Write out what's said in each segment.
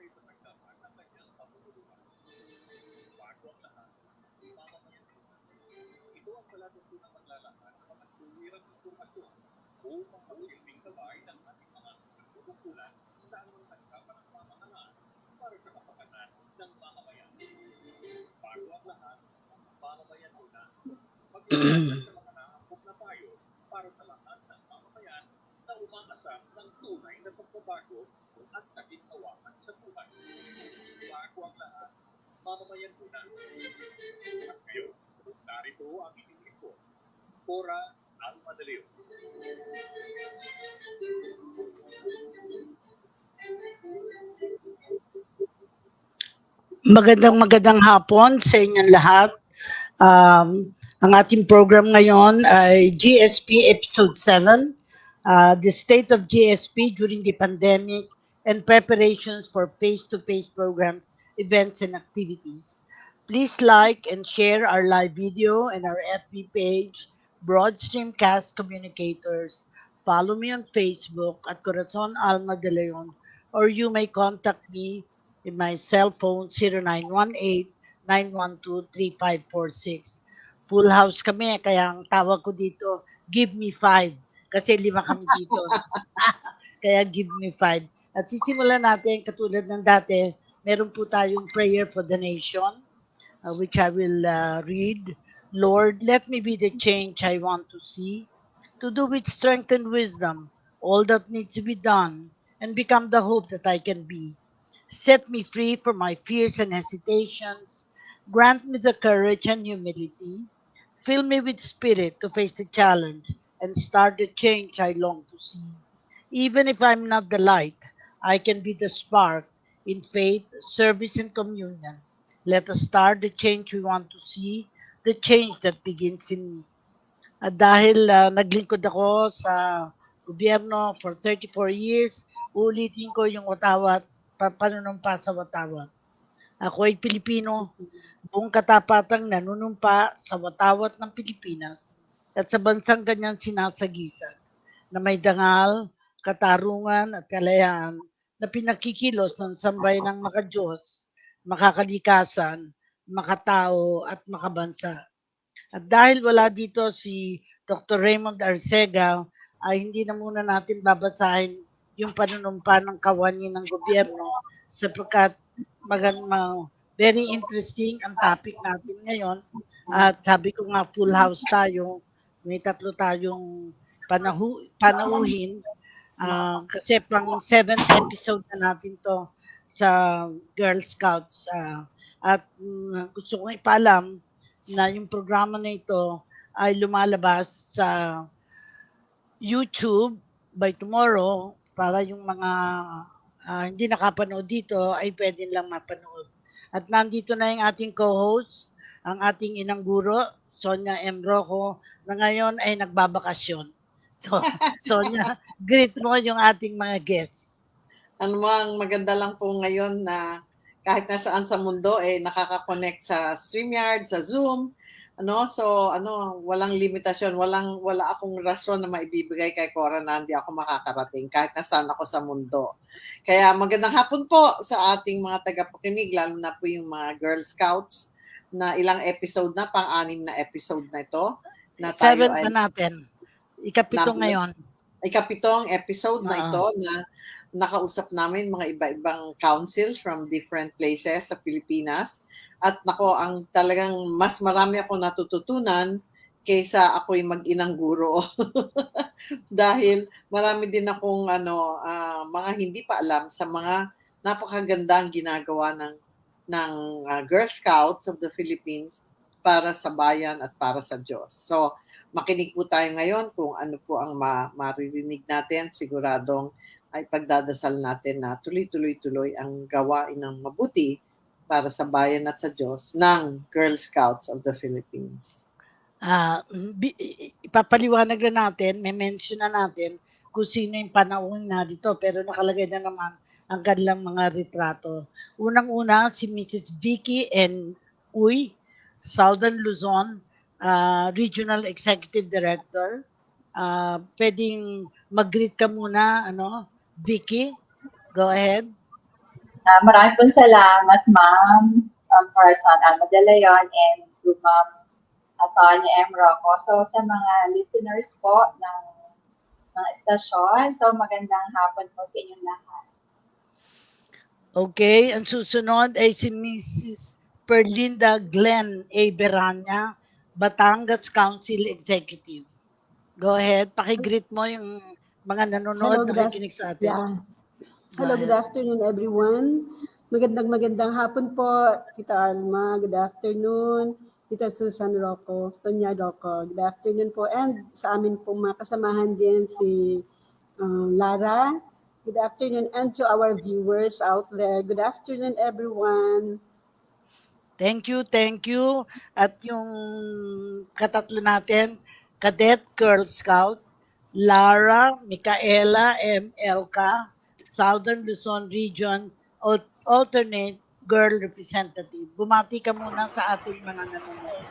sa pagdapat ng kanyang pamumunuan. Bago ang lahat, mamamayan ito ang palatuntunang maglalakad ng mga tuwirang impormasyon upang magsilbing gabay ng ating mga pagkukulan sa anumang tagkapan ng pamahalaan para sa kapakanan ng mamamayan. Bago ang lahat, mamamayan muna. Mag-iwalay sa mga naampok na payo para sa lahat ng mamamayan na umaasam ng tunay na pagbabago at naginhawahan sa buhay. Bago ang lahat, mamamayan muna. At ngayon, narito ang inyong lingkod, Cora Alma De Leon. Magandang hapon sa inyong lahat. Ang ating program ngayon ay GSP Episode 7, The State of GSP During the Pandemic and Preparations for Face-to-Face Programs, Events, and Activities. Please like and share our live video and our FB page, Broad Stream Cast Communicators. Follow me on Facebook at Cora Alma De Leon, or you may contact me in my cell phone 0918-912-3546. Full house kami, kaya ang tawag ko dito, give me 5. Kasi 5 kami dito. Kaya give me 5. At sisimulan natin, katulad ng dati, meron po tayong prayer for the nation, which I will read. Lord, let me be the change I want to see, to do with strength and wisdom all that needs to be done, and become the hope that I can be. Set me free from my fears and hesitations. Grant me the courage and humility. Fill me with spirit to face the challenge and start the change I long to see. Even if I'm not the light, I can be the spark in faith, service, and communion. Let us start the change we want to see, the change that begins in me. At dahil naglingkod ako sa gobyerno for 34 years, ulitin ko yung watawat, panunumpa sa watawat. Ako ay Pilipino, buong katapatang nanunumpa sa watawat ng Pilipinas at sa bansang kanyang sinasagisan na may dangal, katarungan at kalayaan na pinakikilos ng sambay ng makadiyos, makakalikasan, makatao at makabansa. At dahil wala dito si Dr.Reymund Arcega, ay hindi na muna natin babasahin yung panunumpa ng kawani ng gobyerno sapagkat very interesting ang topic natin ngayon. At sabi ko nga full house tayo, may 3 tayong panauhin kasi pang 7th episode na natin to sa Girl Scouts. At gusto kong ipaalam na yung programa na ito ay lumalabas sa YouTube by tomorrow para yung mga hindi nakapanood dito ay pwede lang mapanood. At nandito na yung ating co-host, ang ating inang guro, Sonia M. Rojo, na ngayon ay nagbabakasyon. So, Sonia, greet mo yung ating mga guests. Ano mang maganda lang po ngayon na kahit nasaan sa mundo nakaka-connect sa StreamYard, sa Zoom, walang limitasyon, wala akong rason na maibibigay kay Cora na hindi ako makakarating kahit nasaan ako sa mundo. Kaya magandang hapon po sa ating mga tagapakinig, lalo na po yung mga Girl Scouts na ilang episode na, pang-6 na episode na ito. Na tayo 7th na natin. Ikapitong ngayon. Ikapitong episode na ito na nakausap namin mga iba-ibang councils from different places sa Pilipinas. At ang talagang mas marami ako natututunan kaysa ako'y mag-inang guro. Dahil marami din akong mga hindi pa alam sa mga napakagandang ginagawa ng Girl Scouts of the Philippines para sa bayan at para sa Diyos. So, makinig po tayo ngayon kung ano po ang maririnig natin. Siguradong ay pagdadasal natin na tuloy-tuloy ang gawain ng mabuti para sa bayan at sa Diyos ng Girl Scouts of the Philippines. Ipapaliwanag na natin, may mention na natin kung sino yung panauhin na dito, pero nakalagay na naman ang kanilang mga retrato. Unang-una, si Mrs. Vicky N. Uy, Southern Luzon, Regional Executive Director. Pwedeng mag-greet ka muna, Vicky? Go ahead. Maraming pong salamat, ma'am, Cora Alma De Leon and to ma'am Sonia M. Rocco. So, sa mga listeners po ng estasyon, so magandang hapon po sa inyong lahat. Okay, ang susunod ay si Mrs. Perlinda Glenn A. Beranya, Batangas Council Executive. Go ahead, pakigreet mo yung mga nanonood na nakikinig sa atin. Yeah. Hello, good afternoon everyone. Magandang hapon po, Tita Alma. Good afternoon, Tita Susan Rocco, Sonia Rocco. Good afternoon po. And sa amin po mga kasamahan din si Lara. Good afternoon. And to our viewers out there, good afternoon everyone. Thank you. At yung katatlo natin, Cadet Girl Scout, Lara Micaela M. Elka, Southern Luzon Region Alternate Girl Representative. Bumati ka muna sa ating mga nanonood.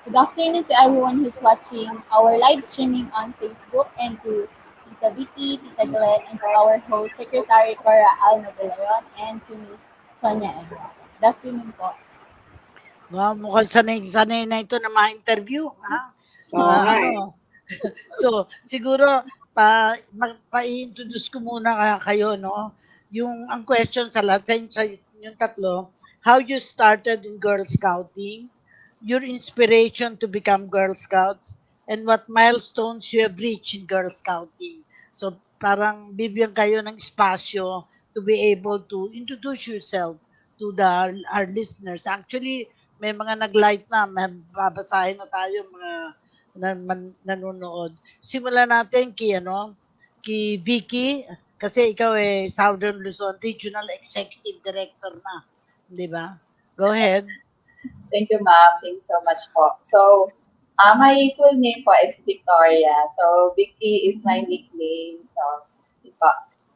Good afternoon to everyone who's watching our live streaming on Facebook, and to Tita Vicky, Tita Glenn, and to our host, Secretary Cora Alma De Leon, and to Ms. Sonia M. Good afternoon po. Wow, mukhang sanay na ito na ma-interview. Ha? So, siguro, pa-introduce ko muna kayo, no? Ang question sa lahat, sa yung tatlo, how you started in Girl Scouting, your inspiration to become Girl Scouts, and what milestones you have reached in Girl Scouting. So, parang bibigyan kayo ng espasyo to be able to introduce yourself to our listeners. Actually, may mga nag-live na, babasahin na tayo mga nanonood. Simulan natin kay Vicky, kasi ikaw Southern Luzon Regional Executive Director na, di ba? Go ahead. Thank you, ma'am. Thank you so much po. So, my full name po is Victoria. So, Vicky is my nickname.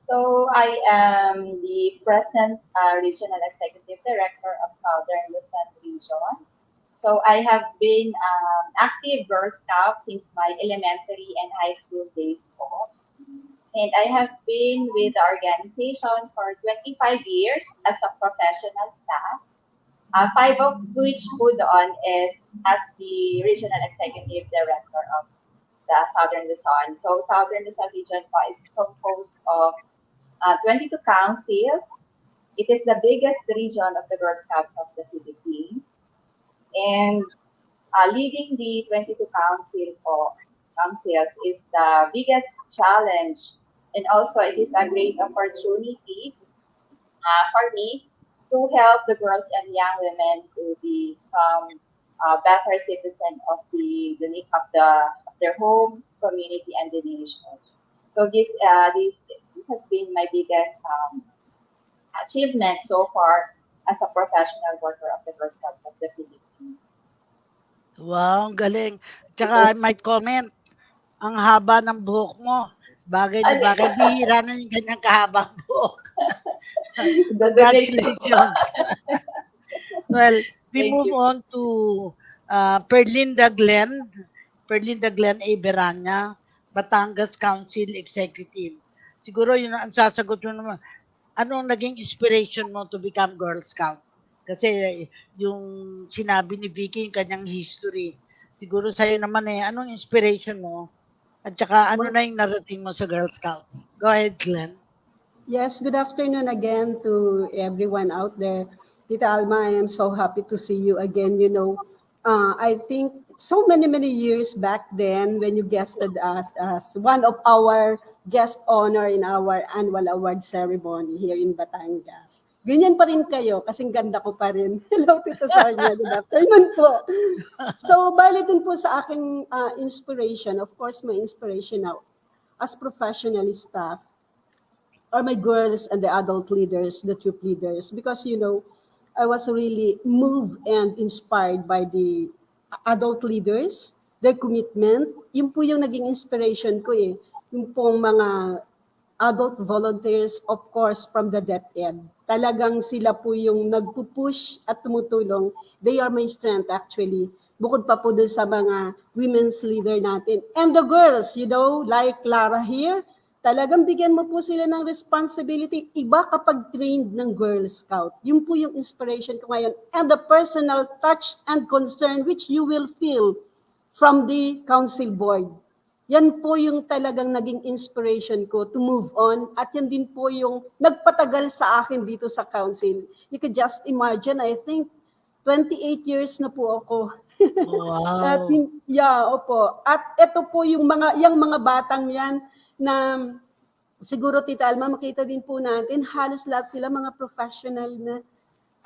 So, I am the present Regional Executive Director of Southern Luzon Region. So, I have been active Girl Scout since my elementary and high school days po. And I have been with the organization for 25 years as a professional staff. 5 of which po doon is as the Regional Executive Director of the Southern Luzon. So, Southern Luzon Region po is composed of 22 councils. It is the biggest region of the Girl Scouts of the Philippines. And leading the 22 councils is the biggest challenge. And also, it is a great opportunity for me to help the girls and young women to become better citizens of their home, community, and the nation. So this has been my biggest achievement so far as a professional worker of the Girl Scouts of the Philippines. Wow, galing. Tsaka I might comment, ang haba ng buhok mo. Bagay na bagay. Bihira na yung ganyang kahabang buhok. Congratulations. Well, we move on to Perlinda Glenn A. Beranya, Batangas Council Executive. Siguro yun ang sasagot mo naman. Anong naging inspiration mo to become Girl Scout? Kasi yung sinabi ni Vicky, yung kanyang history. Siguro sa'yo naman anong inspiration mo? At saka ano na yung narating mo sa Girl Scout? Go ahead, Glenn. Yes, good afternoon again to everyone out there. Tita Alma, I am so happy to see you again. I think so many years back then when you guested us as one of our guest honor in our annual award ceremony here in Batangas. Ganyan pa rin kayo, kasing ganda ko pa rin. Hello, Tita Sonia. Good afternoon po. So, bali din po sa aking inspiration, of course, my inspiration now as professional staff are my girls and the adult leaders, the troop leaders, because, I was really moved and inspired by the adult leaders, their commitment. Yun po yung naging inspiration ko Yung pong mga adult volunteers, of course, from the DepEd. Talagang sila po yung nagpupush at tumutulong. They are my strength actually. Bukod pa po dun sa mga women's leader natin. And the girls, like Lara here, Talagang bigyan mo po sila ng responsibility. Iba kapag trained ng Girl Scout. Yun po yung inspiration ko ngayon. And the personal touch and concern which you will feel from the council board. Yan po yung talagang naging inspiration ko to move on. At yan din po yung nagpatagal sa akin dito sa council. You could just imagine, I think, 28 years na po ako. At Wow. opo. At ito po yung mga batang yan na siguro Tita Alma, makita din po natin, halos lahat sila mga professional na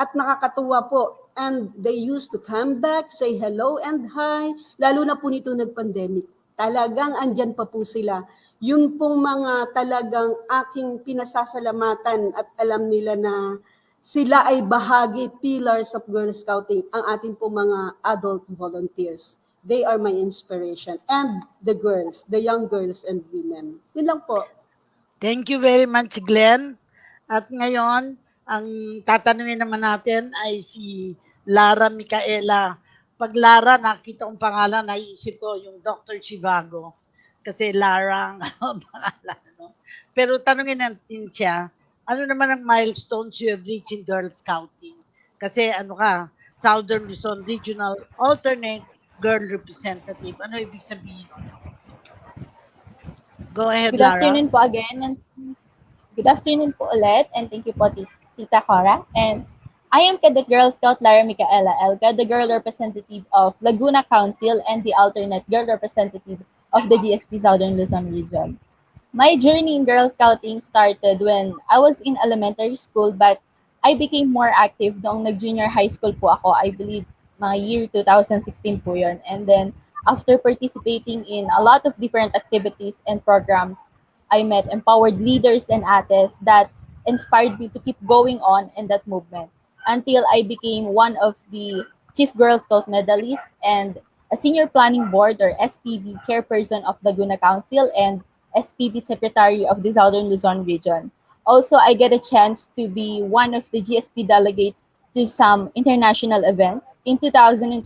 at nakakatuwa po. And they used to come back, say hello and hi, lalo na po nito nag-pandemic. Talagang andyan pa po sila. Yun pong mga talagang aking pinasasalamatan at alam nila na sila ay bahagi, pillars of Girl Scouting, ang ating po mga adult volunteers. They are my inspiration. And the girls, the young girls and women. Yun lang po. Thank you very much, Glenn. At ngayon, ang tatanungin naman natin ay si Lara Micaela. Pag Lara, nakita kong pangalan, naiisip ko yung Dr. Chivago. Kasi Lara ang pangalan. No? Pero tanungin natin siya, ano naman ang milestones you have reached in Girl Scouting? Kasi ano ka, Southern Luzon Regional Alternate Girl Representative. Ano ibig sabihin? Go ahead, Good Lara. afternoon po again. And good afternoon po ulit. And thank you po, Tita Cora. And I am Cadet Girl Scout Lara Micaela Elga, the girl representative of Laguna Council and the alternate girl representative of the GSP Southern Luzon region. My journey in Girl Scouting started when I was in elementary school, but I became more active noong nag-junior high school po ako. I believe mga year 2016 po yun. And then, after participating in a lot of different activities and programs, I met empowered leaders and ates that inspired me to keep going on in that movement until I became one of the Chief Girl Scout medalists and a Senior Planning Board or SPB Chairperson of Laguna Council and SPB Secretary of the Southern Luzon region. Also, I get a chance to be one of the GSP delegates to some international events. In 2020,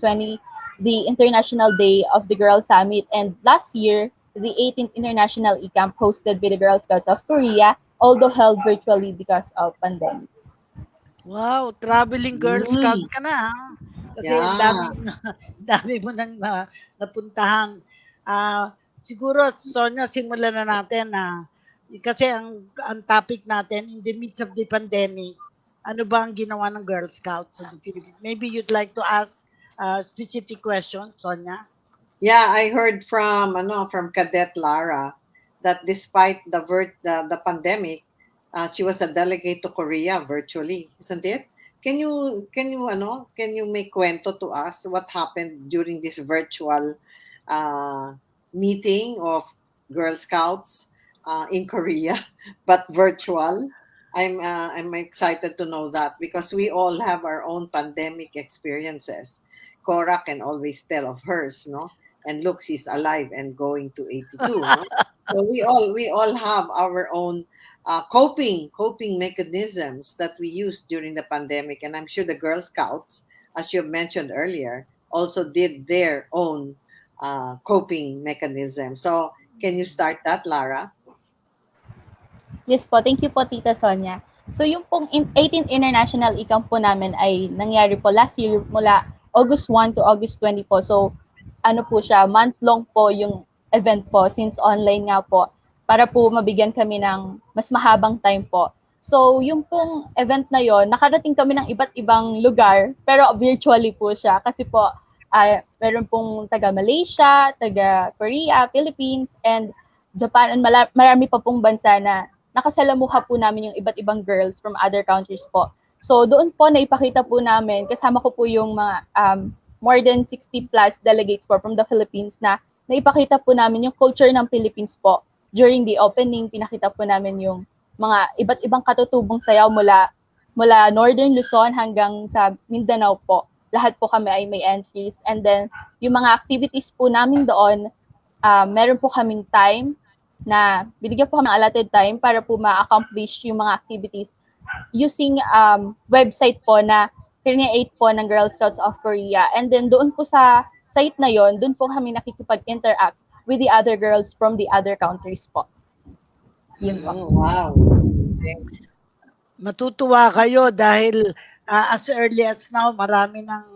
the International Day of the Girl Summit, and last year, the 18th International E-Camp hosted by the Girl Scouts of Korea, although held virtually because of pandemic. Wow, traveling Girl Scout ka na. Kasi Yeah. dami mo nang napuntahan. Siguro, Sonia, simulan na natin na kasi ang topic natin, in the midst of the pandemic, ano ba ang ginawa ng Girl Scouts of the Philippines? Maybe you'd like to ask a specific question, Sonia? Yeah, I heard from Cadet Lara that despite the pandemic, she was a delegate to Korea virtually, isn't it? Can you make kwento to us what happened during this virtual meeting of Girl Scouts in Korea, but virtual? I'm excited to know that because we all have our own pandemic experiences. Cora can always tell of hers, no? And look, she's alive and going to 82. No? So we all have our own coping mechanisms that we used during the pandemic, and I'm sure the Girl Scouts, as you mentioned earlier, also did their own coping mechanism. So can you start that, Lara? Yes po, thank you po Tita Sonia. So yung pong 18th International E-Camp po namin ay nangyari po last year mula August 1 to August 20 po. So ano po siya, month-long po yung event po since online nga po para po mabigyan kami ng mas mahabang time po. So yung pong event na yon, nakarating kami ng iba't ibang lugar pero virtually po siya kasi po meron pong taga Malaysia, taga Korea, Philippines, and Japan, and marami pa pong bansa na nakasalamuha po namin yung iba't ibang girls from other countries po. So doon po naipakita po namin, kasama ko po yung mga more than 60 plus delegates po from the Philippines na naipakita po namin yung culture ng Philippines po. During the opening, pinakita po namin yung mga iba't ibang katutubong sayaw mula Northern Luzon hanggang sa Mindanao po. Lahat po kami ay may entries. And then, yung mga activities po namin doon, meron po kaming time na binigyan po kami ng allotted time para po ma-accomplish yung mga activities using website po na create po ng Girl Scouts of Korea. And then doon po sa site na yon, doon po kami nakikipag-interact with the other girls from the other countries po. Yun po. Wow. Matutuwa kayo dahil as early as now, marami nang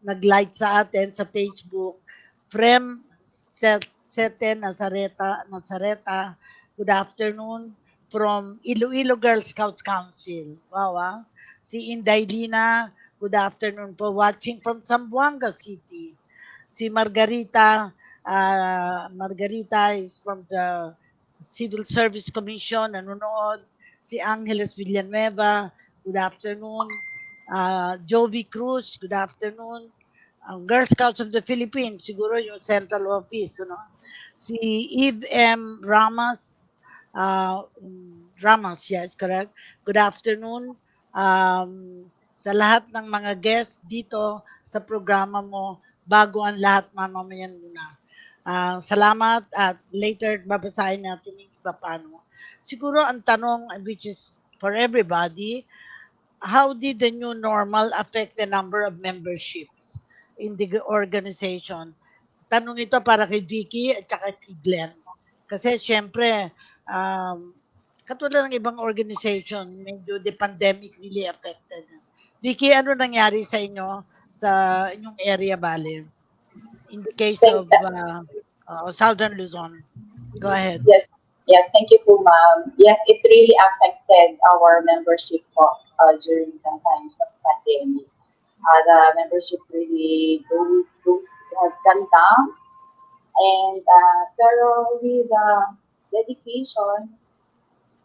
nag-like sa atin sa Facebook. Frem Sete Nazareta, good afternoon from Iloilo Girl Scouts Council. Wow, Si Inday Lina, good afternoon po, watching from Zamboanga City. Si Margarita is from the Civil Service Commission, nanonood. Si Angeles Villanueva, good afternoon. Jovi Cruz, good afternoon. Girl Scouts of the Philippines, siguro yung central office. Ano? Si Eve M. Ramas, yes, correct. Good afternoon. Sa lahat ng mga guests dito sa programa mo, bago ang lahat, mamamayan muna. Salamat at later babasahin natin yung iba paano. Siguro ang tanong, which is for everybody, how did the new normal affect the number of memberships in the organization? Tanong ito para kay Vicky at saka kay Glenn. Kasi syempre, katulad ng ibang organization, medyo the pandemic really affected. Vicky, ano nangyari sa inyo sa inyong area, Bale? In the case of Southern Luzon. Go ahead. Yes, thank you po, ma'am. Yes, it really affected our membership po during the times of pandemic. The membership really has gone down, and pero with dedication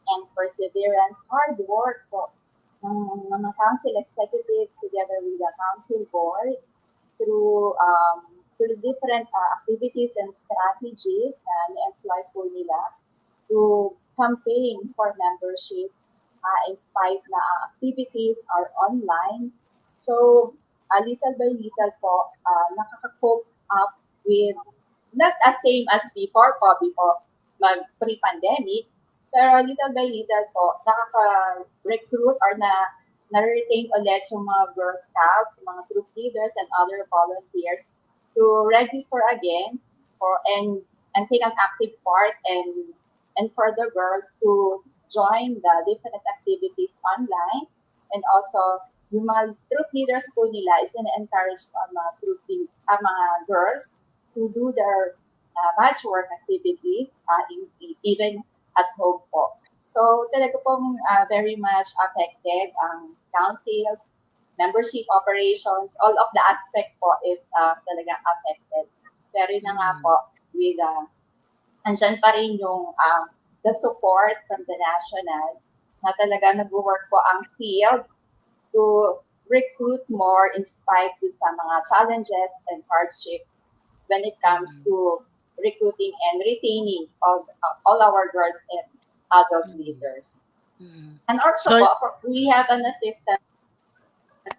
and perseverance, hard work po ng mga council executives together with the council board through different activities and strategies na ni-employ po nila to campaign for membership in spite na activities are online. So, little by little po, nakaka-cope up with not as same as before po, before pre-pandemic, pero little by little po, nakaka-recruit or na-retain ulit yung mga Girl Scouts, mga troop leaders, and other volunteers to register again and take an active part and for the girls to join the different activities online. And also, yung mga troop leaders po nila is encourage mga girls to do their match work activities even at home po. So, talaga pong very much affected ang councils, membership operations, all of the aspect po is talagang affected. Pero yun na nga po, with andyan pa rin yung the support from the national na talaga nag-work po ang field to recruit more in spite with sa mga challenges and hardships when it comes to recruiting and retaining of all our girls and adult leaders. And also po, we have an assistance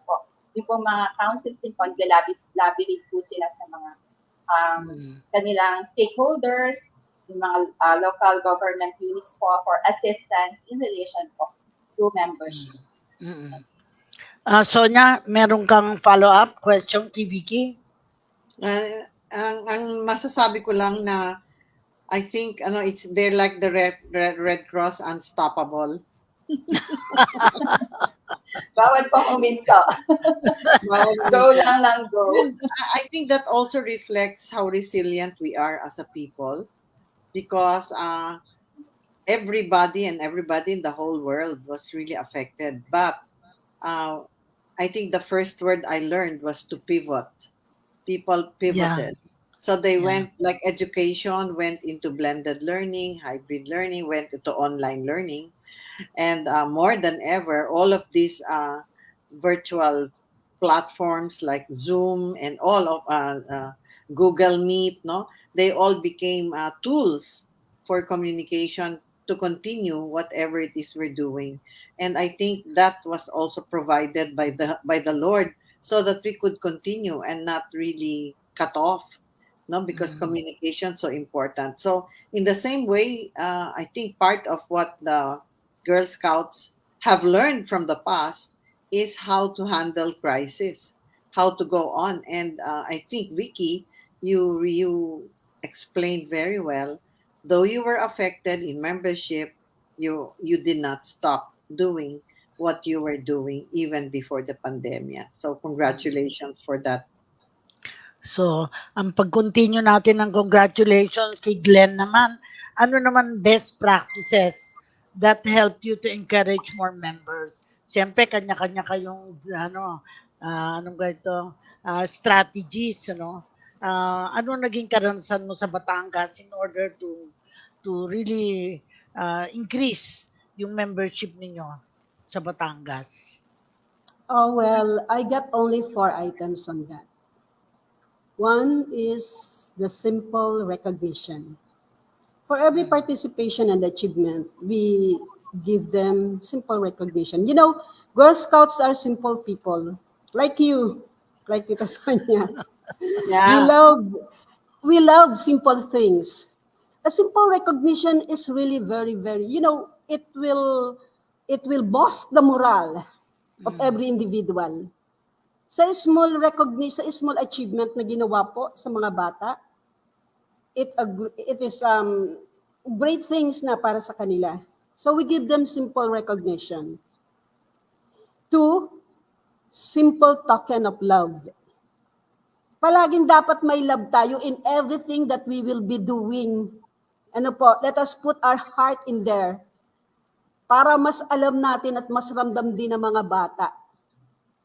po. Yung po mga councils din po, naglabi rin po sila sa mga kanilang stakeholders, yung mga local government units po for assistance in relation po to membership. Sonia, meron kang follow-up question kay Vicky? Ang masasabi ko lang na I think they're like the Red Cross unstoppable. Bawal pong uminto. Go lang go. I think that also reflects how resilient we are as a people because everybody in the whole world was really affected. But I think the first word I learned was to pivot. People pivoted. Yeah. So they went, like education went into blended learning, hybrid learning, went into online learning. And more than ever, all of these virtual platforms like Zoom and all of Google Meet, they all became tools for communication to continue whatever it is we're doing. And I think that was also provided by the Lord so that we could continue and not really cut off. Because communication is so important. So in the same way, I think part of what the Girl Scouts have learned from the past is how to handle crisis, how to go on. And I think, Vicky, you explained very well. Though you were affected in membership, you did not stop doing what you were doing even before the pandemic. So congratulations for that. So, ang pag-continue natin ng congratulations kay Glenn naman, ano naman best practices that help you to encourage more members? Siyempre, kanya-kanya kayong, anong ganito, strategies, ano naging karanasan mo sa Batangas in order to really increase yung membership ninyo sa Batangas? Oh, well, I got only 4 items on that. One is the simple recognition. For every participation and achievement, we give them simple recognition. You know, Girl Scouts are simple people, like you, like Tita Sonia. Yeah. We love simple things. A simple recognition is really very, very, it will boost the morale of every individual. Sa small recognition, sa small achievement na ginawa po sa mga bata, it is great things na para sa kanila. So we give them simple recognition. 2, simple token of love. Palaging dapat may love tayo in everything that we will be doing. Ano po, let us put our heart in there para mas alam natin at mas ramdam din ng mga bata,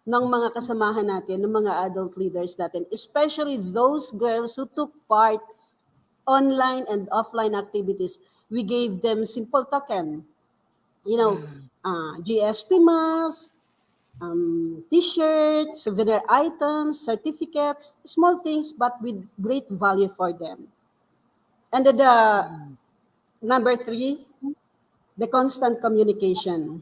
ng mga kasamahan natin, ng mga adult leaders natin, especially those girls who took part online and offline activities. We gave them simple token, GSP masks, t-shirts, souvenir items, certificates, small things but with great value for them. And the number 3, the constant communication.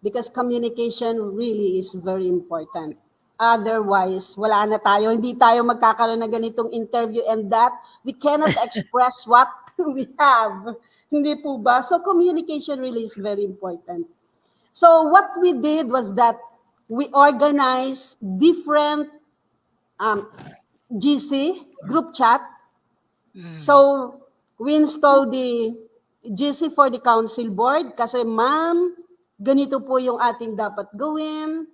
Because communication really is very important. Otherwise, wala na tayo. Hindi tayo magkakaroon ng ganitong interview and that we cannot express what we have. Hindi po ba? So communication really is very important. So what we did was that we organized different GC, group chat. So we installed the GC for the council board kasi ma'am, ganito po yung ating dapat gawin.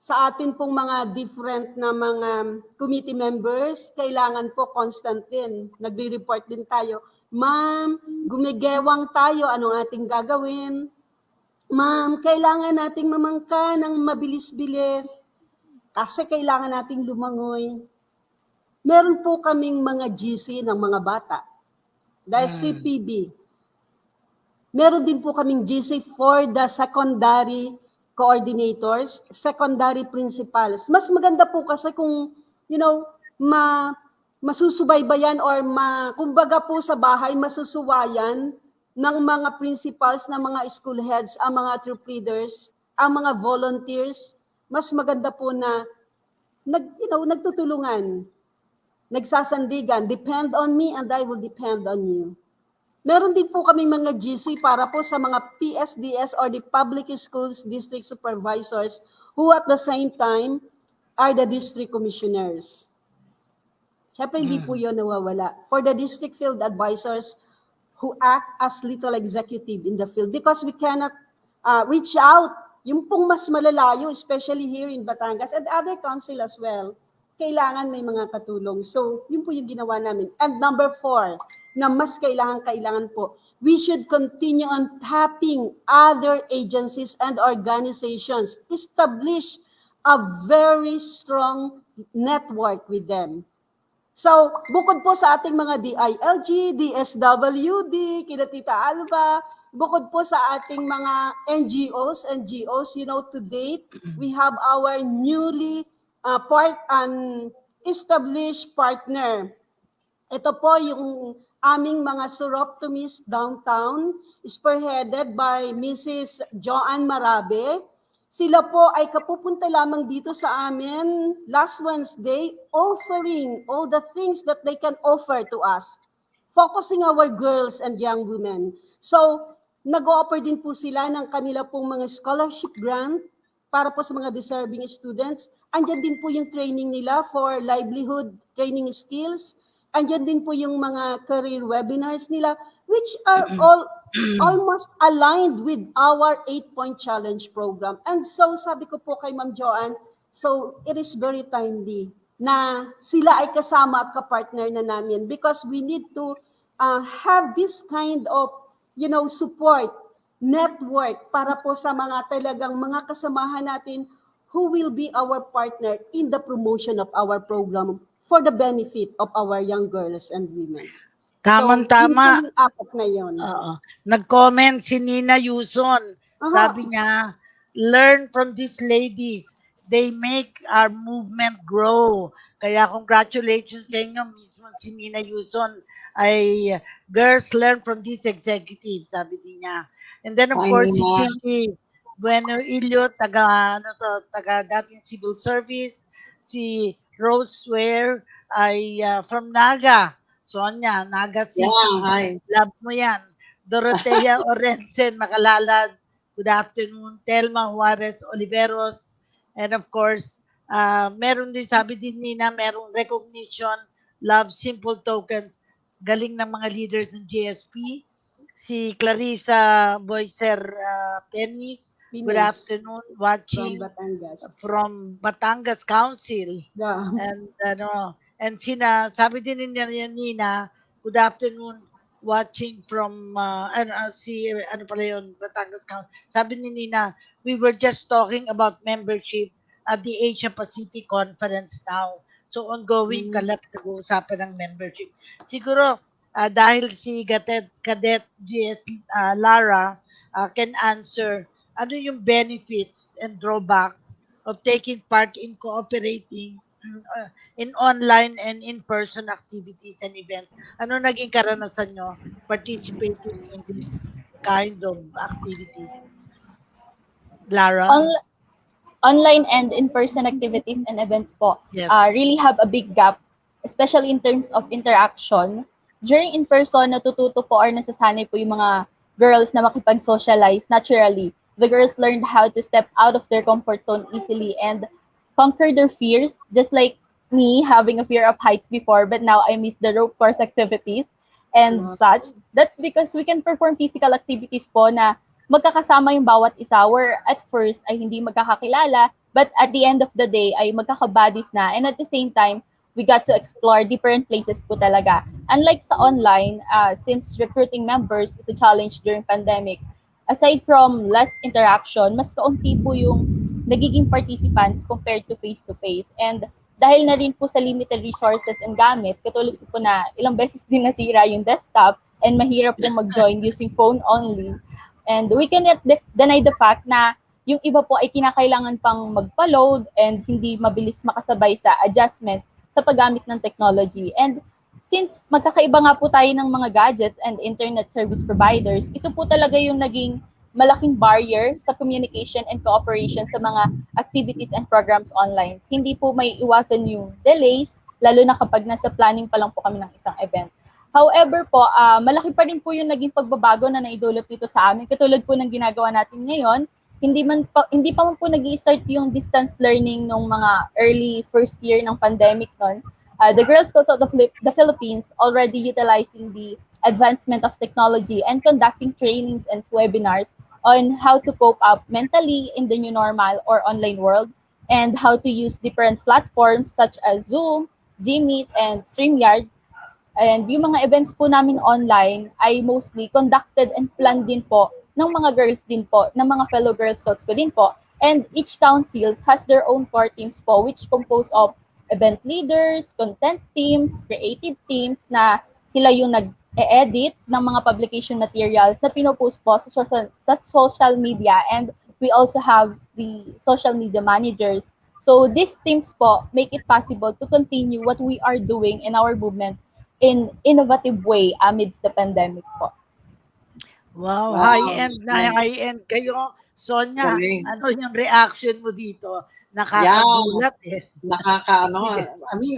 Sa atin pong mga different na mga committee members, kailangan po constant din. Nagre-report din tayo. Ma'am, gumigewang tayo, anong ating gagawin? Ma'am, kailangan nating mamangka ng mabilis-bilis kasi kailangan nating lumangoy. Meron po kaming mga GC ng mga bata. Dahil CPB. Meron din po kaming GC for the secondary coordinators, secondary principals. Mas maganda po kasi kung, masusubaybayan or kumbaga po sa bahay, masusuwayan ng mga principals, ng mga school heads, ang mga troop leaders, ang mga volunteers. Mas maganda po na nagtutulungan, nagsasandigan, depend on me and I will depend on you. Meron din po kami mga GC para po sa mga PSDS or the Public Schools District Supervisors who at the same time are the district commissioners. Siyempre, hindi po yun nawawala. For the district field advisors who act as little executive in the field because we cannot reach out. Yung pong mas malalayo, especially here in Batangas and other council as well, kailangan may mga katulong. So, yun po yung ginawa namin. And number 4, na mas kailangan po, we should continue on tapping other agencies and organizations. Establish a very strong network with them. So, bukod po sa ating mga DILG, DSWD, kina Tita Alba, bukod po sa ating mga NGOs, to date, we have our newly established partner. Ito po yung aming mga Suroptomists downtown, spearheaded by Mrs. Joanne Marabe. Sila po ay kapupunta lamang dito sa amin last Wednesday, offering all the things that they can offer to us, focusing our girls and young women. So, nag-o-offer din po sila ng kanila pong mga scholarship grant para po sa mga deserving students. Andyan din po yung training nila for livelihood training skills. Andyan din po yung mga career webinars nila, which are all almost aligned with our 8-point challenge program. And so sabi ko po kay Ma'am Joanne, so it is very timely na sila ay kasama at kapartner na namin because we need to have this kind of, support, network para po sa mga talagang mga kasamahan natin who will be our partner in the promotion of our program for the benefit of our young girls and women. Tamang-tama. So, yung apat na yun. Oo. Nag-comment si Nina Yuson. Sabi niya, learn from these ladies. They make our movement grow. Kaya congratulations sa inyo mismo si Nina Yuson. Ay, girls, learn from these executives, sabi niya. And then of Ay, course, si Nina. Chiki Bueno Ilio, taga dating civil service. Si Rose Ware ay from Naga. Sonia, Naga City. Yeah, hi. Love mo yan. Dorotea Orensen, Makalalad. Good afternoon. Telma Juarez Oliveros. And of course, meron din, sabi din Nina, merong recognition, love, simple tokens. Galing ng mga leaders ng GSP. Si Clarissa Boycer Penis. Good Pines. afternoon. Watching From Batangas. from Batangas Council. Yeah. And sabi din niya Nina, good afternoon, watching from pala yun, Batangas Council. Sabi ni Nina, we were just talking about membership at the Asia Pacific Conference now. So ongoing nag-uusapan ng membership. Siguro dahil si Cadet GS Lara can answer ano yung benefits and drawbacks of taking part in cooperating in online and in-person activities and events. Ano naging karanasan nyo participating in this kind of activities? Lara? Online and in-person activities and events po Yes. really have a big gap, especially in terms of interaction. During in-person, natututo po or nasasanay po yung mga girls na makipag-socialize naturally. The girls learned how to step out of their comfort zone easily and conquer their fears, just like me having a fear of heights before, but now I miss the rope course activities and such. That's because we can perform physical activities po na magkakasama yung bawat isa where at first ay hindi magkakakilala, but at the end of the day ay magkakabodies na, and at the same time, we got to explore different places po talaga. Unlike sa online, since recruiting members is a challenge during pandemic, aside from less interaction, mas kaunti po yung nagiging participants compared to face-to-face. And dahil na rin po sa limited resources and gamit, katulad po na ilang beses din nasira yung desktop and mahirap po mag-join using phone only. And we cannot deny the fact na yung iba po ay kinakailangan pang magpa-load and hindi mabilis makasabay sa adjustment sa paggamit ng technology. And since magkakaiba nga po tayo ng mga gadgets and internet service providers, ito po talaga yung naging malaking barrier sa communication and cooperation sa mga activities and programs online. Hindi po may iwasan yung delays, lalo na kapag nasa planning pa lang po kami ng isang event. However po, malaki pa rin po yung naging pagbabago na naidulot dito sa amin. Katulad po ng ginagawa natin ngayon, hindi pa man po nag-i-start yung distance learning nung mga early first year ng pandemic noon. The Girl Scouts of the Philippines already utilizing the advancement of technology and conducting trainings and webinars on how to cope up mentally in the new normal or online world, and how to use different platforms such as Zoom, Gmeet, and StreamYard. And yung mga events po namin online ay mostly conducted and planned din po ng mga girls din po, ng mga fellow Girl Scouts ko din po. And each council has their own core teams po, which compose of event leaders, content teams, creative teams na sila yung nag-edit ng mga publication materials na pinopost po sa social media, and we also have the social media managers. So these teams po make it possible to continue what we are doing in our movement in innovative way amidst the pandemic po. Wow, Wow. high-end kayo. Sonia, Galing. ano yung reaction mo dito? Nakakagulat I mean,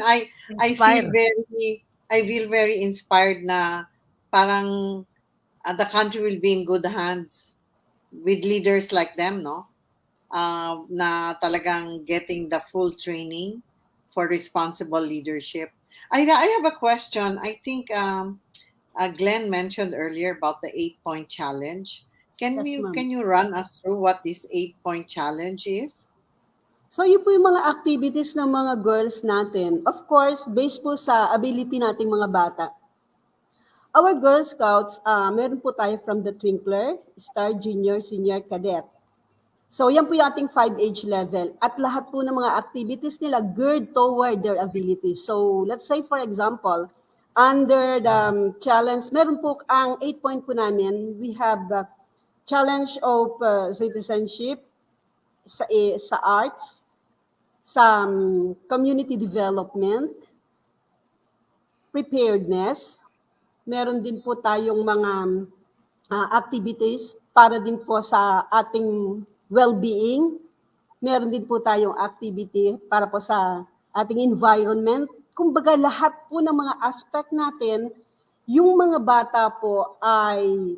I feel very inspired na parang the country will be in good hands with leaders like them, no? Na talagang getting the full training for responsible leadership. I have a question. I think Glenn mentioned earlier about the 8-point challenge. Yes, ma'am. Can you run us through what this 8-point challenge is? So yun po yung mga activities ng mga girls natin. Of course, based po sa ability nating mga bata. Our Girl Scouts, meron po tayo from the Twinkler, Star, Junior, Senior, Cadet. So yan po yung ating 5 age level. At lahat po ng mga activities nila geared toward their abilities. So let's say for example, under the challenge, meron po ang 8-point po namin, we have challenge of citizenship, sa arts, sa community development, preparedness. Meron din po tayong mga activities para din po sa ating well-being. Meron din po tayong activity para po sa ating environment. Kumbaga lahat po ng mga aspect natin, yung mga bata po ay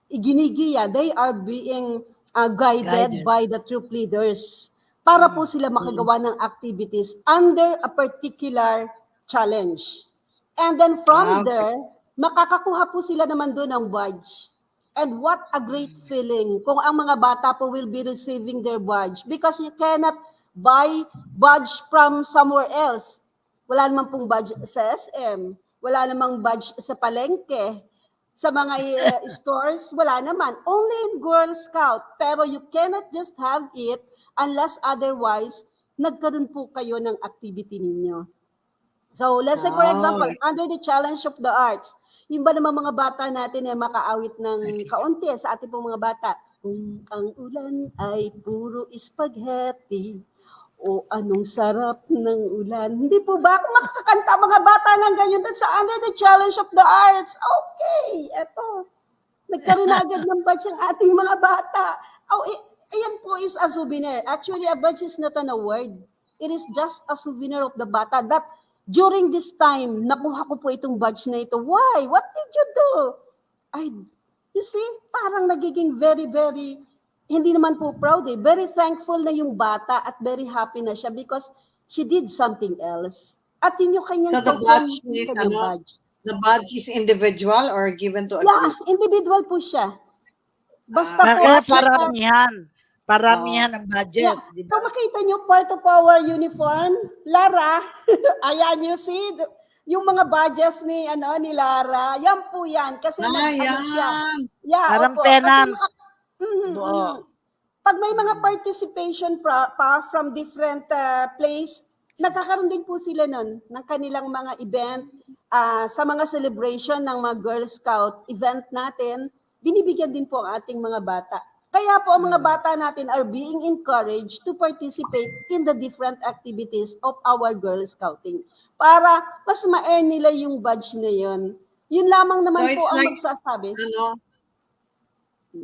iginigiya, they are being guided by the troop leaders para po sila makagawa ng activities under a particular challenge. And then from there, makakakuha po sila naman doon ng badge. And what a great feeling kung ang mga bata po will be receiving their badge because you cannot buy badge from somewhere else. Wala namang pong badge sa SM, wala namang badge sa palengke, sa mga stores, wala naman. Only in Girl Scout. Pero you cannot just have it unless otherwise, nagkaroon po kayo ng activity ninyo. So, let's say for example, under the challenge of the arts, yung ba naman mga bata natin ay makaawit ng kaunti sa ating pong mga bata? Kung ang ulan ay puro spaghetti, o anong sarap ng ulan. Hindi po ba? Kung makakakanta mga bata ng ganyan, that's under the challenge of the arts. Okay, eto. Nagkaroon na agad ng badge ang ating mga bata. Oh, ayan po is a souvenir. Actually, a badge is not an award. It is just a souvenir of the bata that during this time, nakuha ko po itong badge na ito. Why? What did you do? You see, parang nagiging very, very, hindi naman po proud eh. Very thankful na yung bata at very happy na siya because she did something else. At yun yung kanyang So the badge is, the badge is individual or given to a group? Individual po siya. Basta po. Paramihan ng badges. Diba? So makita nyo, part of our uniform, Lara, ayan you see, yung mga badges ni Lara, yan po yan. Kasi siya. Yeah, parang penan. Pag may mga participation pa from different place, nagkakaroon din po sila nun ng kanilang mga event, sa mga celebration ng mga Girl Scout event natin, binibigyan din po ang ating mga bata. Kaya po ang mga bata natin are being encouraged to participate in the different activities of our Girl Scouting para mas ma-earn nila yung badge na yun. Yun lamang naman po ang magsasabi.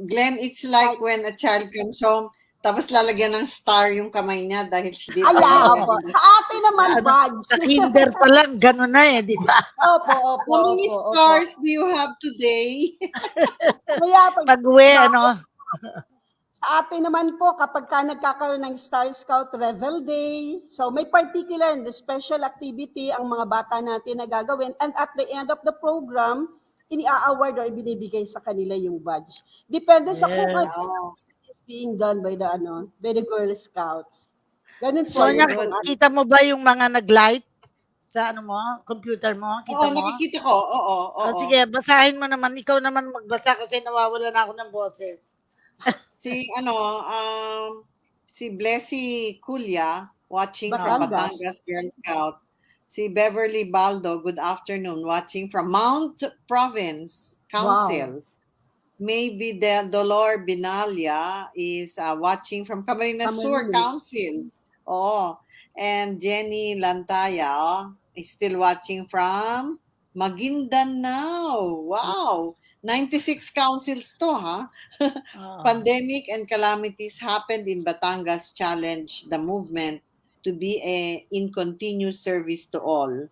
Glenn, it's like when a child comes home, tapos lalagyan ng star yung kamay niya dahil she did. Opo. Sa atin naman badge. Sa kinder pa lang, gano'n na di ba? Opo. How many stars do you have today? Pag-uwi, Sa atin naman po, kapag ka nagkakaroon ng Star Scout Revel Day, so may particular and special activity ang mga bata natin na gagawin. And at the end of the program, ini-award o ibinibigay sa kanila yung badge. Depende sa kung ano is being done by the Girl Scouts. Ganun po. So, nakikita mo ba yung mga nag-light sa computer mo? Kita mo? Nakikita ko. Oo. Sige, basahin mo naman. Ikaw naman magbasa kasi nawawala na ako ng boses. Si Blessy Culya, watching from Batangas Girl Scout. Si Beverly Baldo, good afternoon, watching from Mount Province Council. Wow. Maybe Dolor Binalia is watching from Camarines Sur Council. And Jenny Lantaya is still watching from Maguindanao. Wow. 96 councils to, ha? Pandemic and calamities happened in Batangas challenge the movement to be in continuous service to all.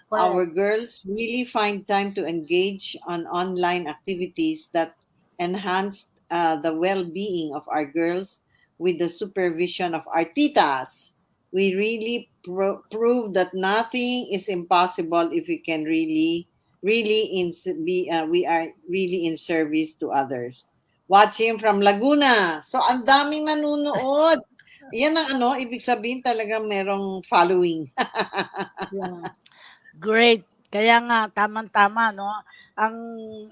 Wow. Our girls really find time to engage on online activities that enhance the well-being of our girls with the supervision of our titas. We really prove that nothing is impossible if we can really we are really in service to others. Watching from Laguna. So, ang daming nanonood. Yan ang ibig sabihin talaga merong following. Yeah. Great. Kaya nga, tamang-tama, no? Ang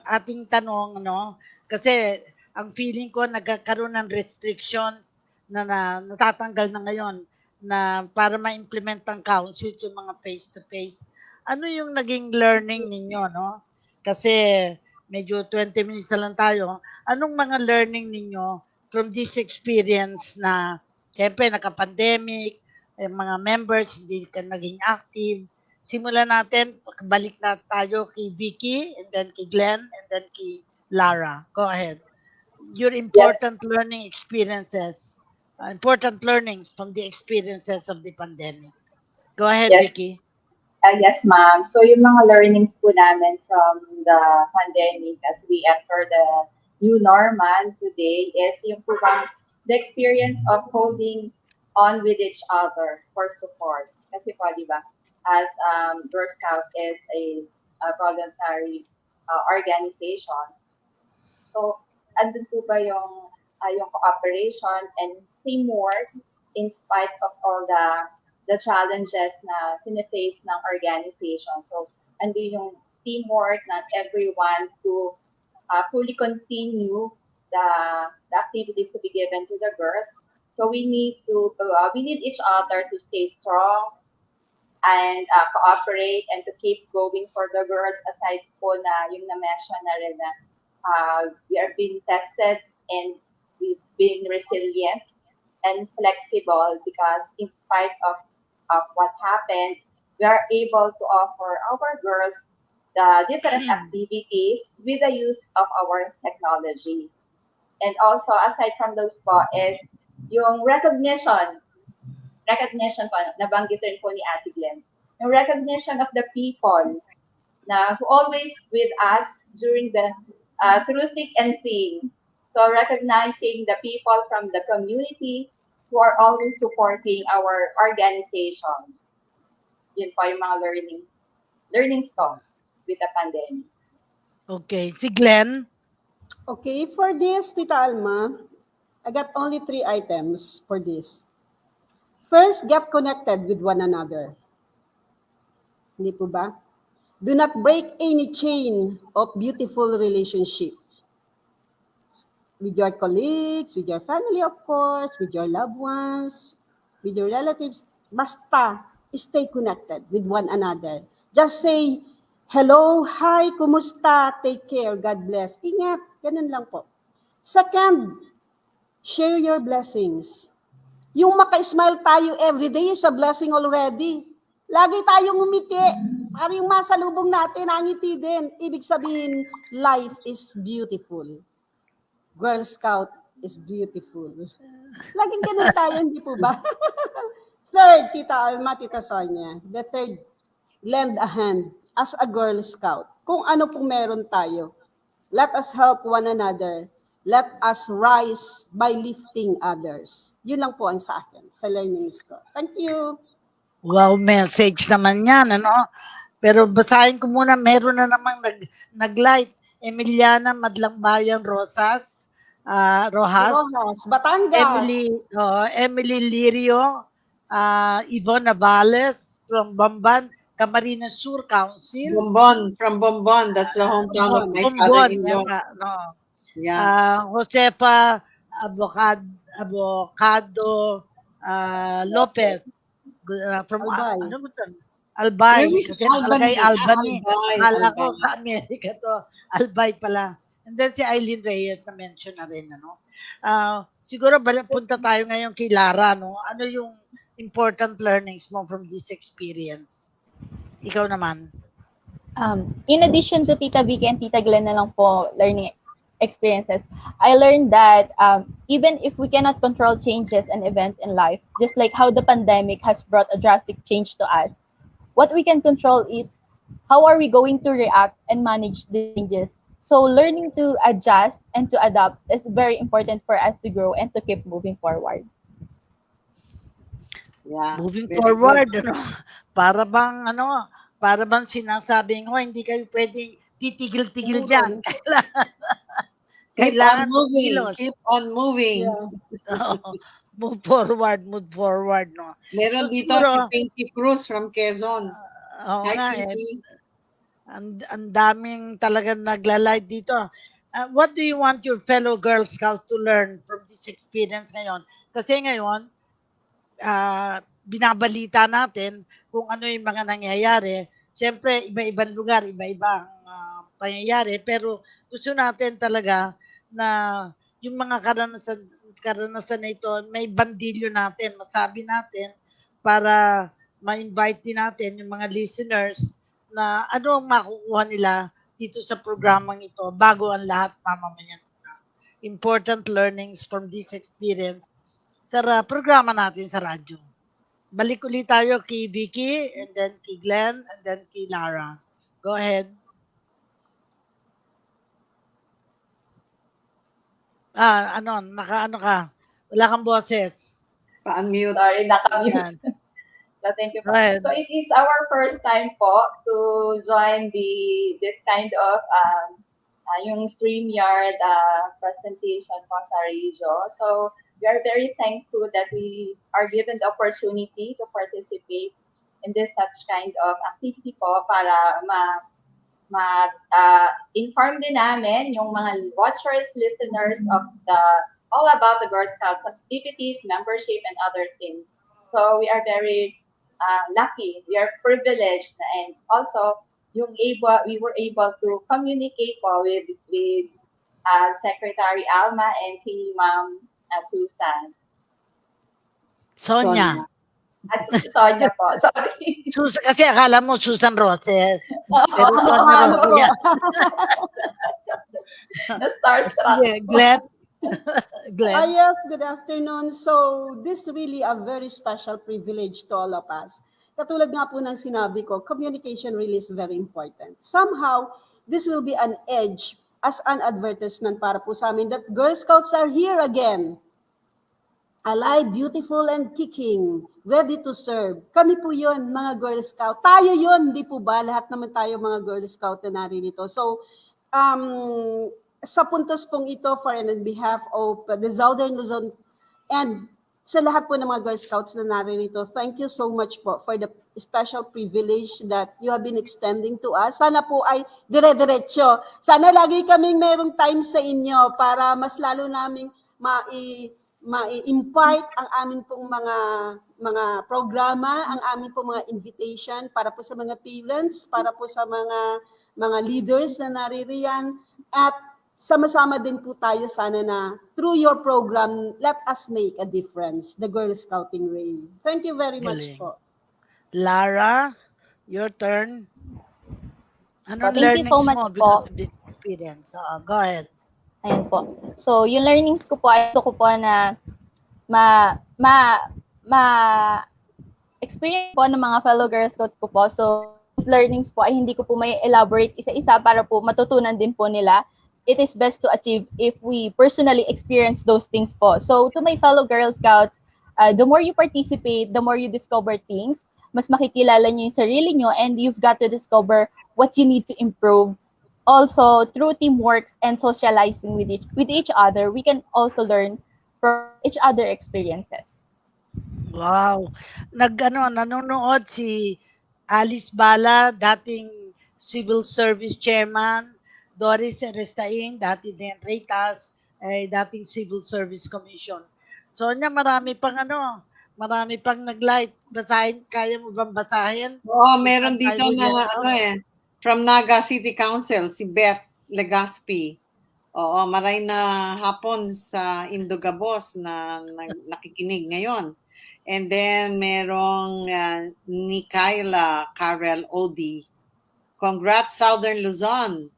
ating tanong, no? Kasi ang feeling ko nagkakaroon ng restrictions na natatanggal na ngayon na para ma-implement ang council yung mga face-to-face. Ano yung naging learning ninyo, no? Kasi medyo 20 minutes na lang tayo. Anong mga learning ninyo from this experience na siyempre naka-pandemic, mga members hindi ka naging active. Simulan natin, balik na tayo kay Vicky, and then kay Glenn, and then kay Lara. Go ahead. Your Yes, important learning experiences, important learnings from the experiences of the pandemic. Go ahead, yes, Vicky. yes, ma'am. So yung mga learnings po namin from the pandemic as we enter the new normal today is yung po bang the experience of holding on with each other for support. Kasi po, di ba, as Girl Scout is a voluntary organization, so andun po ba yung cooperation and teamwork in spite of all the challenges na face ng organization. So, andun yung teamwork ng everyone to fully continue the, the activities to be given to the girls. So we need each other to stay strong and cooperate and to keep going for the girls aside po na yung na-mention na rin na we are being tested and we've been resilient and flexible because in spite of what happened, we are able to offer our girls the different activities with the use of our technology. And also, aside from those po, is yung recognition po, nabanggit rin po ni Ate Glenn, yung recognition of the people na who always with us during the through thick and thin. So recognizing the people from the community who are always supporting our organization. Yun po yung mga learnings ko with the pandemic. Okay. Si Glenn. Okay, for this, Tita Alma, I got only 3 items for this. First, get connected with one another. Hindi po ba? Do not break any chain of beautiful relationship with your colleagues, with your family, of course, with your loved ones, with your relatives. Basta, stay connected with one another. Just say, hello, hi, kumusta, take care, God bless. Ingat, ganun lang po. Second, share your blessings. Yung maka-smile tayo everyday is a blessing already. Lagi tayong umiti. Para yung masalubong natin, ngiti din. Ibig sabihin, life is beautiful. Girl Scout is beautiful. Laging ganun tayo, hindi po ba? Third, Tita Alma, Tita Sonia. The third, lend a hand as a Girl Scout. Kung ano pong meron tayo, let us help one another. Let us rise by lifting others. Yun lang po ang sa akin, sa learnings ko. Thank you. Wow, message naman yan, ano? Pero basahin ko muna, meron na namang nag-light. Emiliana Madlangbayan Rojas, Rojas, Rojas, Batangas. Emily Lirio, Yvonne Navales from Bamban, Camarines Sur Council. From Bombon. That's the hometown of my Bumbon, father-in-law. no. Yeah. Josefa Abocado Lopez from Albay. ano ba 'to? Albay. Where is Kasi nakalagay Albany. Albay. Akala ko Albay. sa Amerika to. Albay pala. And then si Eileen Reyes na mention na rin, ano. Siguro punta tayo ngayon kay Lara, no. Ano yung important learnings mo from this experience? Ikaw naman. In addition to Tita Vicky and Tita Glenn na lang po learning experiences, I learned that even if we cannot control changes and events in life, just like how the pandemic has brought a drastic change to us, what we can control is how are we going to react and manage the changes. So learning to adjust and to adapt is very important for us to grow and to keep moving forward. Yeah. Moving Very forward, good. ano, para Para bang sinasabing, hindi kayo pwedeng titigil-tigil Tumulong. dyan. Kailangan, Keep on kailangan moving. kumilos. Keep on moving. Yeah. Oo. Move forward, no? Meron So dito siguro, si Pinky Cruz from Quezon. oo Hi, nga, Pinky. ang daming talagang nagla-live dito. What do you want your fellow Girl Scouts to learn from this experience ngayon? Kasi ngayon, binabalita natin kung ano yung mga nangyayari. Siyempre, iba-ibang lugar, iba-ibang pangyayari. Pero gusto natin talaga na yung mga karanasan na ito, may bandilyo natin, masabi natin para ma-invite din natin yung mga listeners na ano ang makukuha nila dito sa programang ito bago ang lahat mamamayan. Important learnings from this experience sa programa natin sa radyo. Balik ulit tayo kay Vicky, and then kay Glenn, and then kay Lara. Go ahead. Naka-ano ka? Wala kang boses. Pa-unmute. Sorry, nakamute. Yan. So thank you Go po. ahead. So it is our first time po to join this kind of yung StreamYard presentation po sa radio. So we are very thankful that we are given the opportunity to participate in this such kind of activity po para inform din namin yung mga watchers, listeners of all about the Girl Scouts activities, membership, and other things. So we are very lucky, we are privileged, and also we were able to communicate po with Secretary Alma and si Ma'am Susan. Sonia. Sonia po, sorry. Kasi akala mo Susan Roses. Pero Sonia Rosia. Starstruck. Yeah, Glenn. Glenn. Yes, good afternoon. So, this really a very special privilege to all of us. Katulad nga po ng sinabi ko, communication really is very important. Somehow, this will be an edge as an advertisement para po sa amin that Girl Scouts are here again. Alive, beautiful, and kicking. Ready to serve. Kami po yun, mga Girl Scout. Tayo yun, di po ba? Lahat naman tayo mga Girl Scout na naririto. So, sa puntos pong ito, for and on behalf of the Southern Luzon and sa lahat po ng mga Girl Scouts na naririto, thank you so much po for the special privilege that you have been extending to us. Sana po ay dire-diretso. Sana lagi kaming merong time sa inyo para mas lalo naming ma-impart ang amin pong mga programa, ang amin pong mga invitation para po sa mga parents, para po sa mga leaders na naririyan, at sama-sama din po tayo sana na through your program, let us make a difference, the Girl Scouting way. Thank you very much Galing. po. Lara, your turn. Anong Thank you learnings so much mo po. because of this experience? Go ahead. Ayan po. So, yung learnings ko po, ito ko po na experience po ng mga fellow Girl Scouts ko po. So, learnings po ay hindi ko po may elaborate isa-isa para po matutunan din po nila. It is best to achieve if we personally experience those things po. So, to my fellow Girl Scouts, the more you participate, the more you discover things, mas makikilala nyo yung sarili nyo, and you've got to discover what you need to improve. Also, through teamwork and socializing with each other, we can also learn from each other experiences. Wow. Nanonood si Alice Bala, dating Civil Service Chairman, Doris Erestain, dati din Reytas, dating Civil Service Commission. Sonia, marami pang nag-light. Basahin, kaya mo bang basahin? Oo, meron dito na from Naga City Council, si Beth Legaspi. Oo, maray na hapon sa Indogabos na nakikinig ngayon. And then merong Nikaila Karel Odi. Congrats Southern Luzon.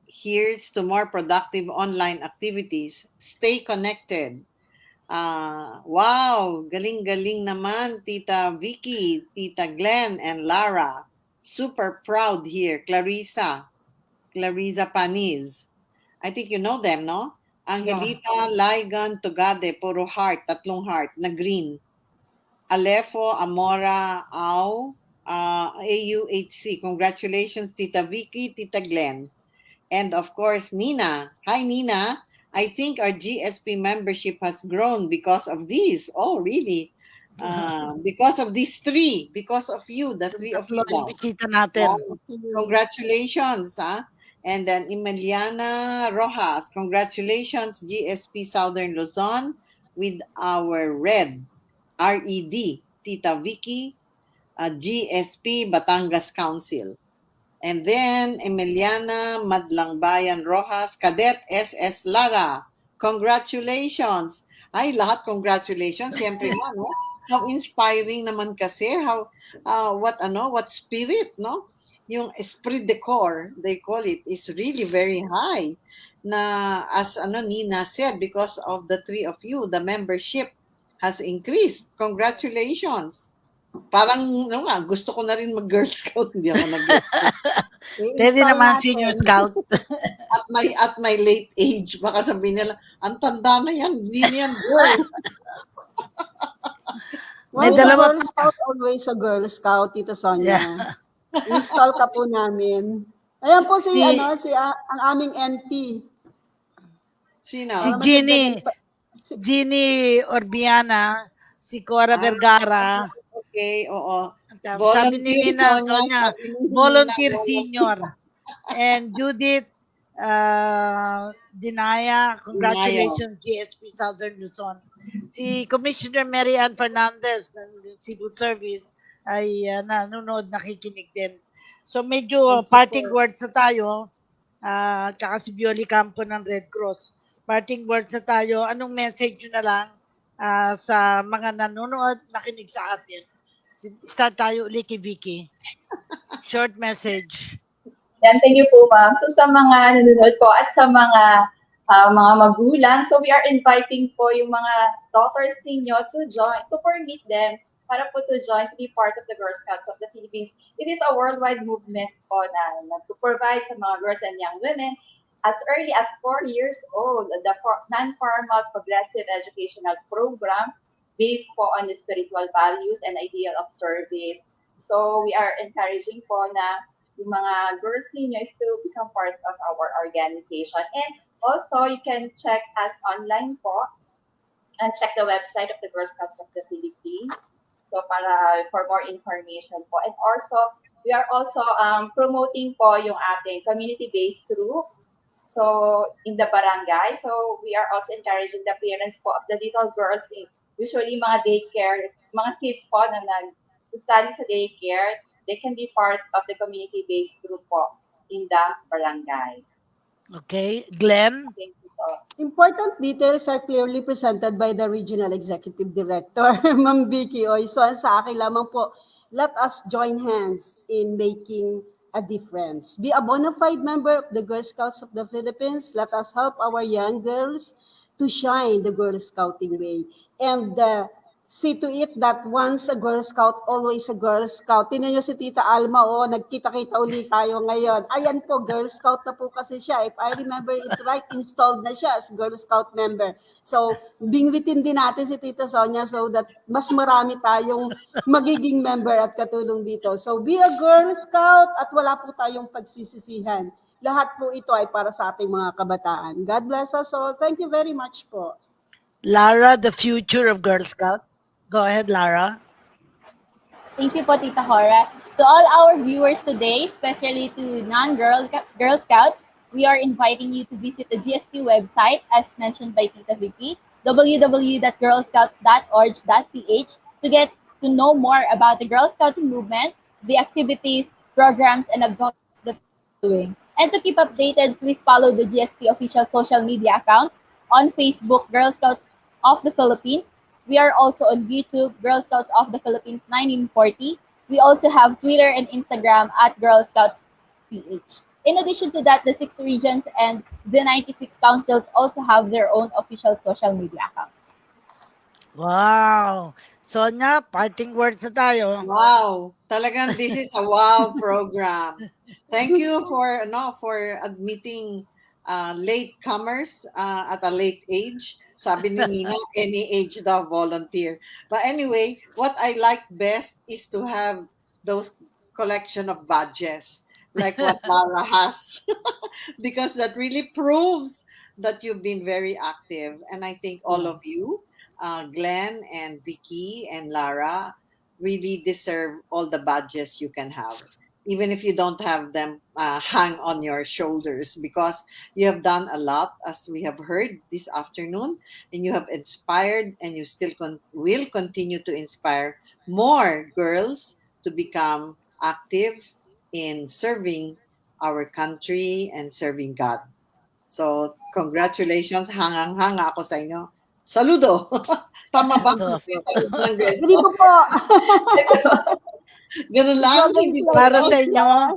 Here's to more productive online activities. Stay connected. Wow, galing-galing naman, Tita Vicky, Tita Glenn, and Lara. Super proud here. Clarissa Paniz. I think you know them, no? Angelita, Laigan, Tugade, puro heart, 3 heart, na green. Alefo, Amora, AUHC. Congratulations, Tita Vicky, Tita Glenn. And of course, Nina. Hi, Nina. I think our GSP membership has grown because of these. Oh, really? Because of these three. Because of you, the three of you Tatlo yung daw. bisita natin. Wow. Congratulations, And then Emiliana Rojas. Congratulations, GSP Southern Luzon with our RED, Tita Vicky, GSP Batangas Council. And then Emiliana Madlangbayan Rojas, Cadet SS Lara. Congratulations. Ay, lahat congratulations. Siyempre nga, no? How inspiring naman kasi. What spirit, no? Yung esprit de corps, they call it, is really very high. Na as Nina said, because of the three of you, the membership has increased. Congratulations. Parang gusto ko na rin mag-Girl Scout, hindi ako nag-Girl Scout. Pwede naman Senior Scout. At my late age, baka sabihin nila, ang tanda na yan, hindi na yan girl. May Once a dalawa Girl Scout, always a Girl Scout, Tita Sonia. Install ka po namin. Ayan po ang aming NP. Sino? Si Jeannie Orbiana, si Cora Vergara. Okay, oo. Sabi ni Nina, Sonia, volunteer senior. And Judith Dinaya, congratulations, GSP Southern Luzon. Si Commissioner Mary Ann Fernandez ng Civil Service ay nanonood, nakikinig din. So medyo parting words na tayo, tsaka si Bioli Campo ng Red Cross. Parting words na tayo, anong message nyo na lang sa mga nanonood, nakinig sa atin? Start tayo ulit kay Vicky. Short message. Yan, thank you po, ma'am. So sa mga nanonood po at sa mga magulang, so we are inviting po yung mga daughters ninyo to join, to permit them para po to join, to be part of the Girl Scouts of the Philippines. It is a worldwide movement po na to provide sa mga girls and young women as early as 4 years old, the non-formal progressive educational program based po on the spiritual values and ideal of service. So we are encouraging po na yung mga girls ninyo is to become part of our organization. And also, you can check us online po and check the website of the Girl Scouts of the Philippines. So for more information po. And also, we are also promoting po yung ating community-based groups. So in the barangay, so we are also encouraging the parents po of the little girls, usually mga daycare, mga kids po na nag-study sa daycare, they can be part of the community-based group po in the barangay. Okay. Glenn? Thank you po. Important details are clearly presented by the Regional Executive Director, Ma'am Vicky Oy. So sa akin lamang po, let us join hands in making a difference. Be a bona fide member of the Girl Scouts of the Philippines. Let us help our young girls to shine the Girl Scouting way. And see to it that once a Girl Scout, always a Girl Scout. Tingnan nyo si Tita Alma, nagkita-kita ulit tayo ngayon. Ayan po, Girl Scout na po kasi siya. If I remember it right, installed na siya as Girl Scout member. So, bingwitin din natin si Tita Sonia so that mas marami tayong magiging member at katulong dito. So, be a Girl Scout at wala po tayong pagsisisihan. Lahat po ito ay para sa ating mga kabataan. God bless us all. Thank you very much po. Lara, the future of Girl Scout. Go ahead, Lara. Thank you po, Tita Cora. To all our viewers today, especially to non-Girl Scouts, we are inviting you to visit the GSP website, as mentioned by Tita Vicky, www.girlscouts.org.ph, to get to know more about the Girl Scouting movement, the activities, programs, and objectives that we're doing. And to keep updated, please follow the GSP official social media accounts on Facebook, Girl Scouts of the Philippines. We are also on YouTube, Girl Scouts of the Philippines 1940. We also have Twitter and Instagram at Girl Scouts PH. In addition to that, the 6 regions and the 96 councils also have their own official social media accounts. Wow. Sonia, parting words na tayo. Wow. Talagang this is a wow program. Thank you for admitting late comers at a late age. Sabi ni Nina, any age daw volunteer. But anyway, what I like best is to have those collection of badges like what Lara has, because that really proves that you've been very active. And I think all Yeah. of you, Glenn and Vicky and Lara, really deserve all the badges you can have, even if you don't have them hang on your shoulders, because you have done a lot, as we have heard this afternoon, and you have inspired, and you still will continue to inspire more girls to become active in serving our country and serving God. So, congratulations. Hangang-hanga ako sa inyo. Saludo. Tama ba? Ito, May saludo ng girls. Ganito po. Ganun lang. Golden Hindi Slide ba? para sa Kids inyo, lang.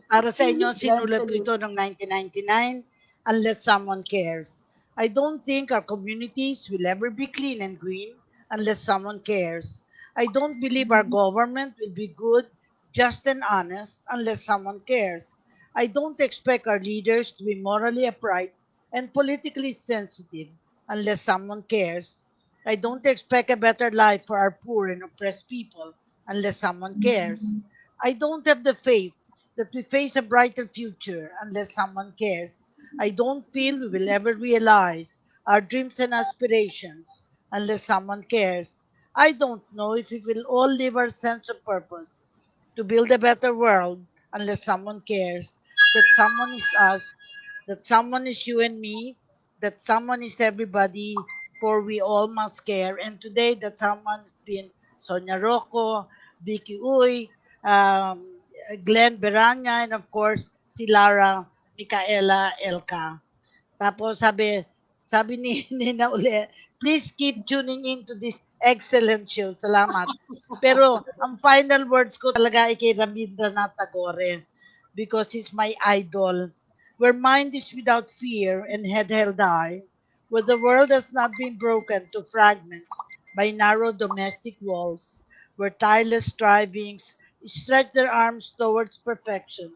para sa inyo, Grand sinulat ko salute. ito noong 1999, unless someone cares. I don't think our communities will ever be clean and green unless someone cares. I don't believe our government will be good, just and honest unless someone cares. I don't expect our leaders to be morally upright and politically sensitive unless someone cares. I don't expect a better life for our poor and oppressed people unless someone cares. I don't have the faith that we face a brighter future unless someone cares. I don't feel we will ever realize our dreams and aspirations unless someone cares. I don't know if we will all live our sense of purpose to build a better world unless someone cares. That someone is us, that someone is you and me, that someone is everybody, for we all must care. And today, that someone has been Sonia Rocco, Vicky Uy, Glenn Beranya, and of course, si Lara Micaela Elka. Tapos sabi ni Nina uli, please keep tuning into this excellent show. Salamat. Pero ang final words ko talaga ay kay Rabindranath Tagore because he's my idol. Where mind is without fear and head held high, where the world has not been broken to fragments by narrow domestic walls, where tireless strivings stretch their arms towards perfection,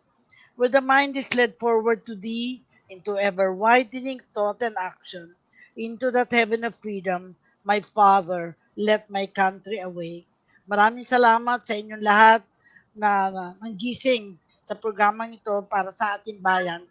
where the mind is led forward to thee into ever widening thought and action, into that heaven of freedom, my Father, let my country awake. Maraming salamat sa inyong lahat na nanggising sa programang ito para sa ating bayan.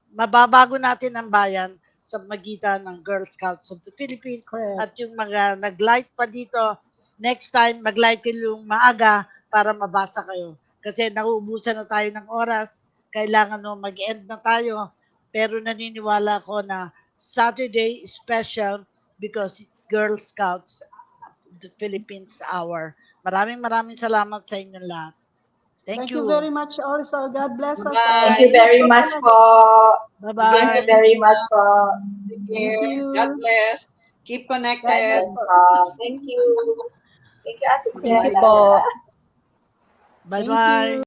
Mababago natin ang bayan sa magitan ng Girl Scouts of the Philippines Correct. at yung mga nag-light pa dito, next time mag-light kayo yung maaga para mabasa kayo. Kasi nauubusan na tayo ng oras, kailangan no mag-end na tayo. Pero naniniwala ko na Saturday is special because it's Girl Scouts of the Philippines Hour. Maraming salamat sa inyong lahat. Thank Thank you very you. much also. God bless us Bye. all. Thank you very much po. Thank you Bye-bye. very much po. Take Thank care. you. God bless. Keep God connected. bless po. Thank you. Thank you, Ate Thank you Stella. po. Thank Bye-bye. you.